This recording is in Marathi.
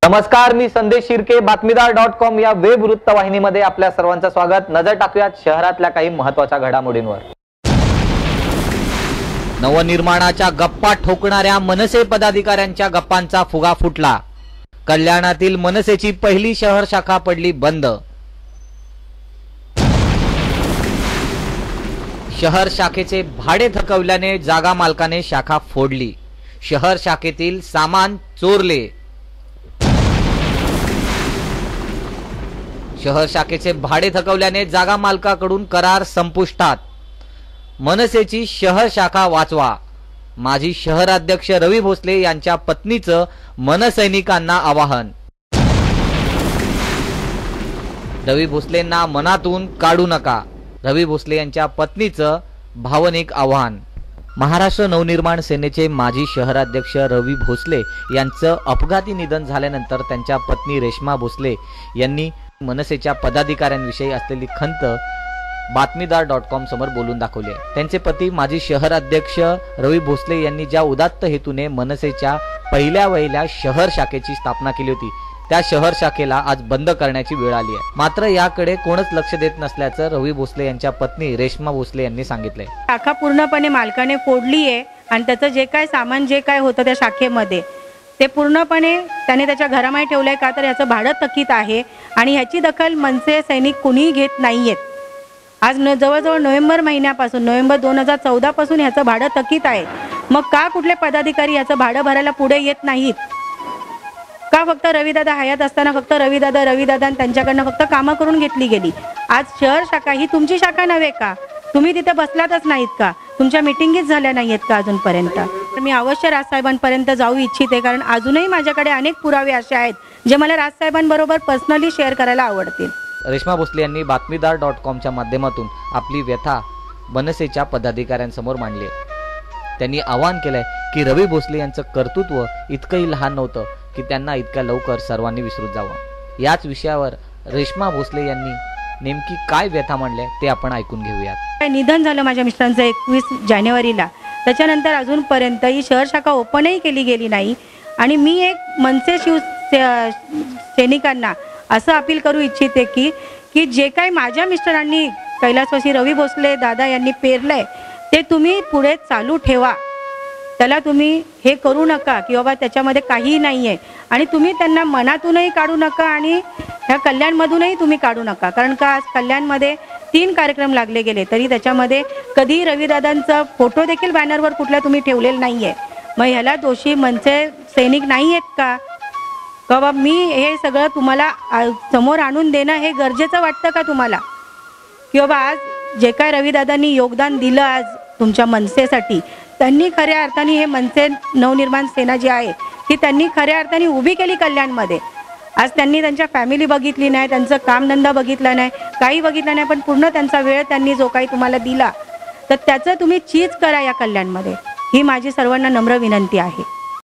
नमस्कार, मी संदेश शिर्के, बातमीदार.com या वेब वृत्तवाहिनीमध्ये आपल्या सर्वांचं स्वागत। नजर टाकूयात शहरातल्या काही महत्त्वाच्या घडामोडींवर। नवनिर्माणाच्या गप्पा ठोकणाऱ्या मनसे पदाधिकाऱ्यांच्या गप्पांचा फुगा फुटला। कल्याणातील मनसेची पहिली शहर शाखा पडली बंद। शहर शाखेचे भाडे थकवल्याने जागा मालकाने शाखा फोडली। शहर शाखेतील सामान चोरले। शहर शाखेचे भाडे थकवल्याने जागा मालकाकडून करार संपुष्टात। मनसेची शहर शाखा वाचवा। माजी शहराध्यक्ष रवी भोसले यांच्या पत्नीचं मनसैनिकांना आवाहन। रवी भोसलेंना मनातून काढू नका, रवी भोसले यांच्या पत्नीचं भावनिक आवाहन। महाराष्ट्र नवनिर्माण सेनेचे माजी शहराध्यक्ष रवी भोसले यांचं अपघाती निधन झाल्यानंतर त्यांच्या पत्नी रेश्मा भोसले यांनी मनसेच्या पदाधिकाऱ्यांविषयी असलेली खंत बातमीदार.com समोर बोलून दाखवली आहे। त्यांचे पती माजी शहराध्यक्ष रवी भोसले यांनी ज्या उदात्त हेतूने मनसेच्या पहिल्या शहर शाखेची स्थापना केली होती, त्या शहर शाखेला आज बंद करण्याची वेळ आली आहे। मात्र याकडे कोणच लक्ष देत नसल्याचं रवी भोसले यांच्या पत्नी रेश्मा भोसले यांनी सांगितलंय। शाखा पूर्णपणे मालकाने फोडली आहे आणि त्याचं जे काय सामान जे काय होतं त्या शाखेमध्ये ते पूर्णपणे त्याने त्याच्या घरामध्ये ठेवलंय का तर याचं भाडं थकीत आहे आणि ह्याची दखल मनसे सैनिक कुणीही घेत नाहीयेत। आज जवळजवळ नोव्हेंबर महिन्यापासून नोव्हेंबर 2014 पासून ह्याचं भाडं थकीत आहे। मग का कुठले पदाधिकारी याचं भाडं भरायला पुढे येत नाहीत? का फक्त रविदादा हयात असताना फक्त रविदादा त्यांच्याकडनं फक्त कामं करून घेतली गेली? आज शहर शाखा ही तुमची शाखा नव्हे का? तुम्ही तिथे बसलातच नाहीत का? तुमच्या मीटिंगच झाल्या नाहीत का अजूनपर्यंत? तर मी अवश्य राजसाहेबांपर्यंत जाऊ इच्छिते, कारण अजूनही माझ्याकडे अनेक पुरावे असे आहेत जे मला राजसाहेबांबरोबर पर्सनली शेअर करायला आवडतील। रेश्मा भोसले यांनी बातमीदार.comच्या माध्यमातून आपली व्यथा मनसेच्या पदाधिकाऱ्यांसमोर मांडली आहे। त्यांनी आवाहन केलंय की रवी भोसले यांचं कर्तृत्व इतकंही लहान नव्हतं की त्यांना इतक्या लवकर सर्वांनी विसरून जावं। याच विषयावर रेश्मा भोसले यांनी नेमकी काय व्यथा मांडल्या ते आपण ऐकून घेऊयात। निधन झालं माझ्या मिस्टरांचं 21 जानेवारीला, त्याच्यानंतर अजूनपर्यंत ही शहर शाखा ओपनही केली गेली नाही आणि मी एक मनसे सैनिकांना असं अपील करू इच्छिते की जे काही माझ्या मिस्टरांनी कैलासवासी रवी भोसले दादा यांनी पेरलंय ते तुम्ही पुढे चालू ठेवा। त्याला तुम्ही हे करू नका की बाबा त्याच्यामध्ये काहीही नाही आहे आणि तुम्ही त्यांना मनातूनही काढू नका आणि ह्या कल्याणमधूनही तुम्ही काढू नका, कारण का आज कल्याणमध्ये 3 कार्यक्रम लागले गेले तरी त्याच्यामध्ये कधी रविदादांचा फोटो देखील बॅनरवर कुठल्या तुम्ही ठेवलेला नाही आहे। मग ह्याला दोषी मनसे सैनिक नाही आहेत का? बाबा मी हे सगळं तुम्हाला समोर आणून देणं हे गरजेचं वाटतं का तुम्हाला? की बाबा आज जे काय रविदादांनी योगदान दिलं आज तुमच्या मनसेसाठी, त्यांनी खऱ्या अर्थाने हे मनसे नवनिर्माण सेना जी आहे ती त्यांनी खऱ्या अर्थाने उभी केली कल्याणमध्ये। आज त्यांनी त्यांच्या फॅमिली बघितली नाही, त्यांचं कामधंदा बघितला नाही, काही बघितलं नाही, पण पूर्ण त्यांचा वेळ त्यांनी जो काही तुम्हाला दिला तर त्याचं तुम्ही चीज करा या कल्याणमध्ये, ही माझी सर्वांना नम्र विनंती आहे।